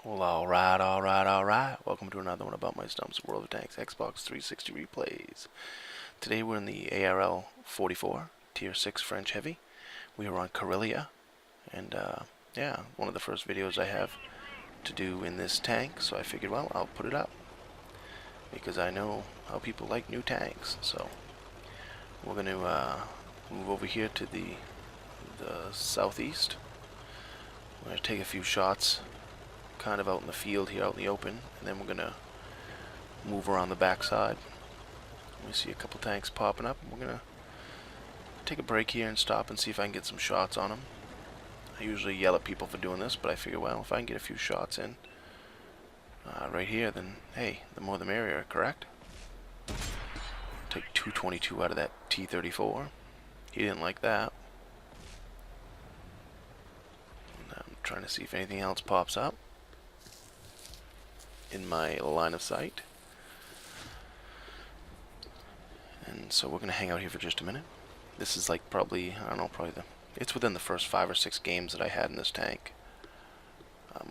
Well, alright. Welcome to another one about my stumps, World of Tanks, Xbox 360 replays. Today we're in the ARL 44, Tier 6 French Heavy. We are on Karelia, and yeah, one of the first videos I have to do in this tank, so I figured, well, I'll put it up. Because I know how people like new tanks, so we're going to move over here to the southeast. We're going to take a few shots kind of out in the field here, out in the open, and then we're gonna move around the backside. We see a couple tanks popping up, and we're gonna take a break here and stop and see if I can get some shots on them. I usually yell at people for doing this, but I figure, well, if I can get a few shots in right here, then hey, the more the merrier, correct? Take 222 out of that T-34. He didn't like that. And I'm trying to see if anything else pops up in my line of sight. And so we're going to hang out here for just a minute. This is like probably, I don't know, it's within the first 5 or 6 games that I had in this tank.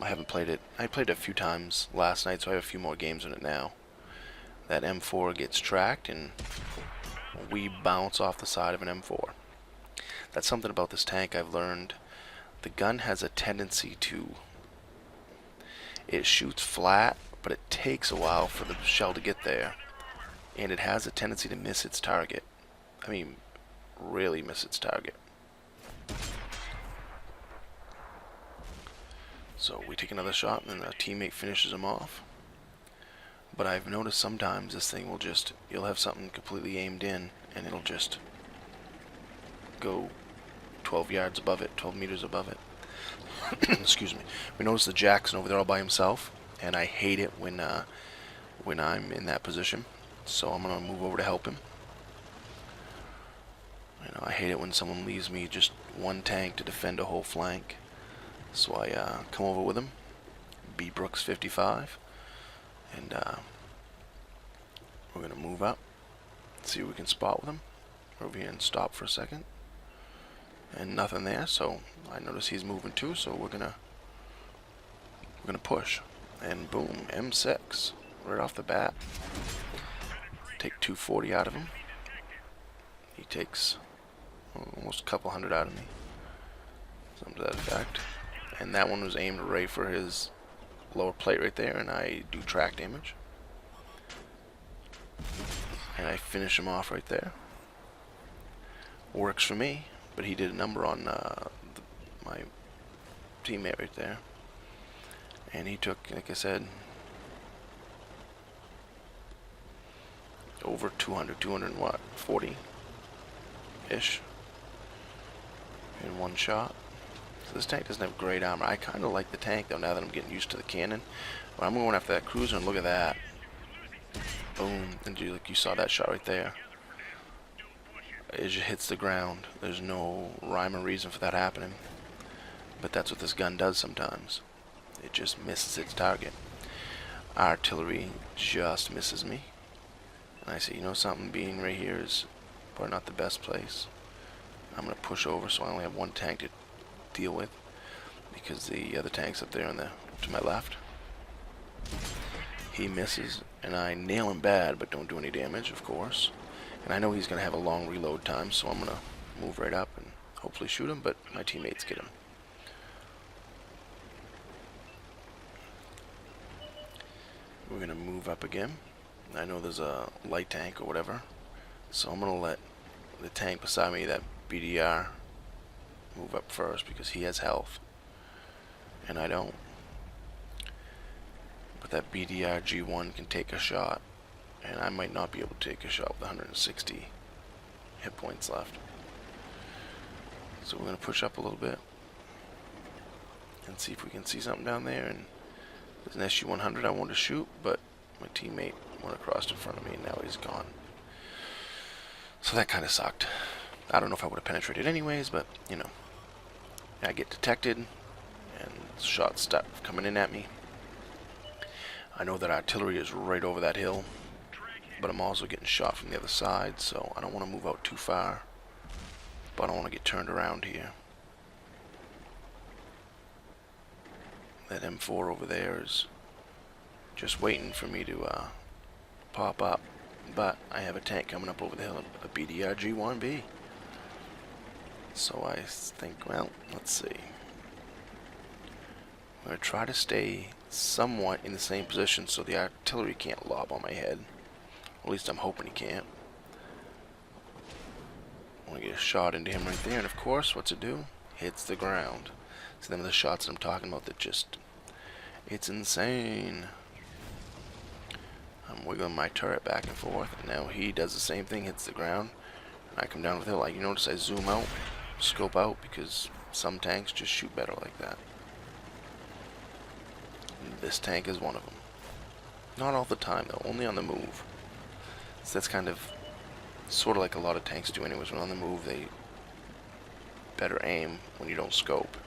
I haven't played it. I played it a few times last night, so I have a few more games in it now. That M4 gets tracked and we bounce off the side of an M4. That's something about this tank I've learned. The gun has a tendency to, it shoots flat, but it takes a while for the shell to get there, and it has a tendency to miss its target. I mean, really miss its target. So we take another shot, and then a teammate finishes him off. But I've noticed sometimes this thing will just, you'll have something completely aimed in, and it'll just go 12 yards above it, 12 meters above it. Excuse me. We notice the Jackson over there all by himself, and I hate it when I'm in that position. So I'm gonna move over to help him. You know, I hate it when someone leaves me just one tank to defend a whole flank. So I come over with him, B Brooks 55, and we're gonna move up, see what we can spot with him. We're over here and stop for a second. And nothing there, so I notice he's moving too, so we're gonna push. And boom, M6 right off the bat. Take 240 out of him. He takes almost a couple hundred out of me, something to that effect. And that one was aimed right for his lower plate right there, and I do track damage. And I finish him off right there. Works for me. But he did a number on my teammate right there. And he took, like I said, over 200 and what? 40-ish in one shot. So this tank doesn't have great armor. I kind of like the tank, though, now that I'm getting used to the cannon. But I'm going after that cruiser, and look at that. Boom. And you saw that shot right there. It just hits the ground. There's no rhyme or reason for that happening. But that's what this gun does sometimes. It just misses its target. Artillery just misses me. And I say, you know something, being right here is probably not the best place. I'm going to push over so I only have one tank to deal with. Because the other tank's up there to my left. He misses, and I nail him bad, but don't do any damage, of course. And I know he's going to have a long reload time, so I'm going to move right up and hopefully shoot him, but my teammates get him. We're going to move up again. I know there's a light tank or whatever, so I'm going to let the tank beside me, that BDR, move up first because he has health, and I don't. But that BDR G1 can take a shot. And I might not be able to take a shot with 160 hit points left. So we're going to push up a little bit and see if we can see something down there. And there's an SU-100 I wanted to shoot, but my teammate went across in front of me and now he's gone. So that kind of sucked. I don't know if I would have penetrated anyways, but you know, I get detected and shots start coming in at me. I know that artillery is right over that hill, but I'm also getting shot from the other side, so I don't want to move out too far. But I don't want to get turned around here. That M4 over there is just waiting for me to pop up. But I have a tank coming up over the hill, a BDRG-1B. So I think, well, let's see. I'm going to try to stay somewhat in the same position so the artillery can't lob on my head. At least I'm hoping he can't. I want to get a shot into him right there, and of course, what's it do? Hits the ground. See, them are the shots that I'm talking about that just... It's insane. I'm wiggling my turret back and forth, and now he does the same thing, hits the ground. And I come down the hill. Like, you notice I zoom out, scope out, because some tanks just shoot better like that. And this tank is one of them. Not all the time, though, only on the move. So that's kind of sort of like a lot of tanks do anyways. When on the move, they better aim when you don't scope.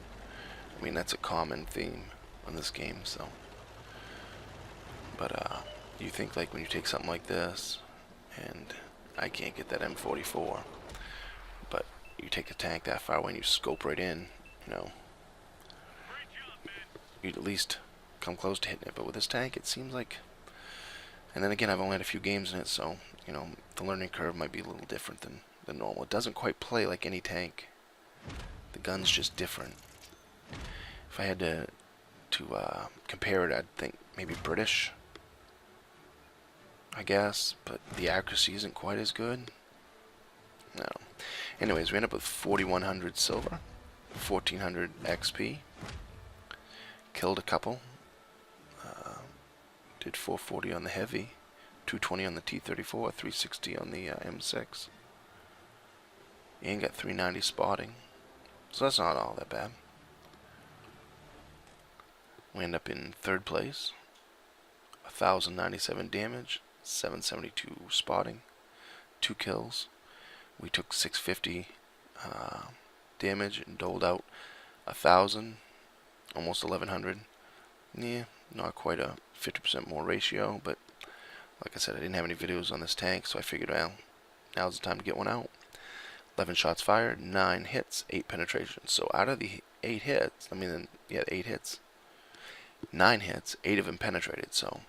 I mean, that's a common theme on this game, so. But, you think, like, when you take something like this, and I can't get that M44, but you take a tank that far away and you scope right in, you know, you'd at least come close to hitting it. But with this tank, it seems like, and then again, I've only had a few games in it, so, you know, the learning curve might be a little different than normal. It doesn't quite play like any tank. The gun's just different. If I had to compare it, I'd think maybe British, I guess, but the accuracy isn't quite as good. No. Anyways, we end up with 4,100 silver, 1,400 XP. Killed a couple. Did 440 on the heavy, 220 on the T-34, 360 on the M6. And got 390 spotting. So that's not all that bad. We end up in third place. 1,097 damage, 772 spotting, 2 kills. We took 650 damage and doled out 1,000, almost 1,100. Yeah, not quite a 50% more ratio, but like I said, I didn't have any videos on this tank, so I figured, well, now's the time to get one out. 11 shots fired, 9 hits, 8 penetrations. So out of the 8 hits, 8 hits, 9 hits, 8 of them penetrated. So,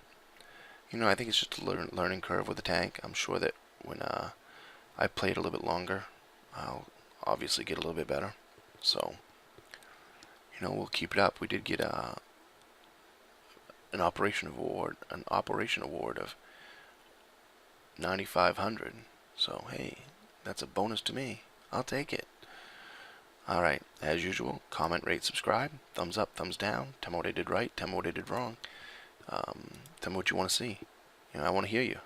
you know, I think it's just a learning curve with the tank. I'm sure that when I play it a little bit longer, I'll obviously get a little bit better. So, you know, we'll keep it up. We did get an operation award of 9,500. So hey, that's a bonus to me. I'll take it. Alright, as usual, comment, rate, subscribe, thumbs up, thumbs down, tell me what I did right, tell me what I did wrong. Tell me what you want to see. You know, I want to hear you.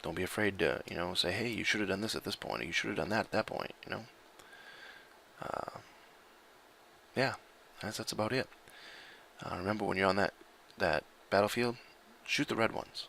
Don't be afraid to, you know, say, hey, you should have done this at this point, or you should have done that at that point, you know. Yeah, that's about it. Remember, when you're on that battlefield, shoot the red ones.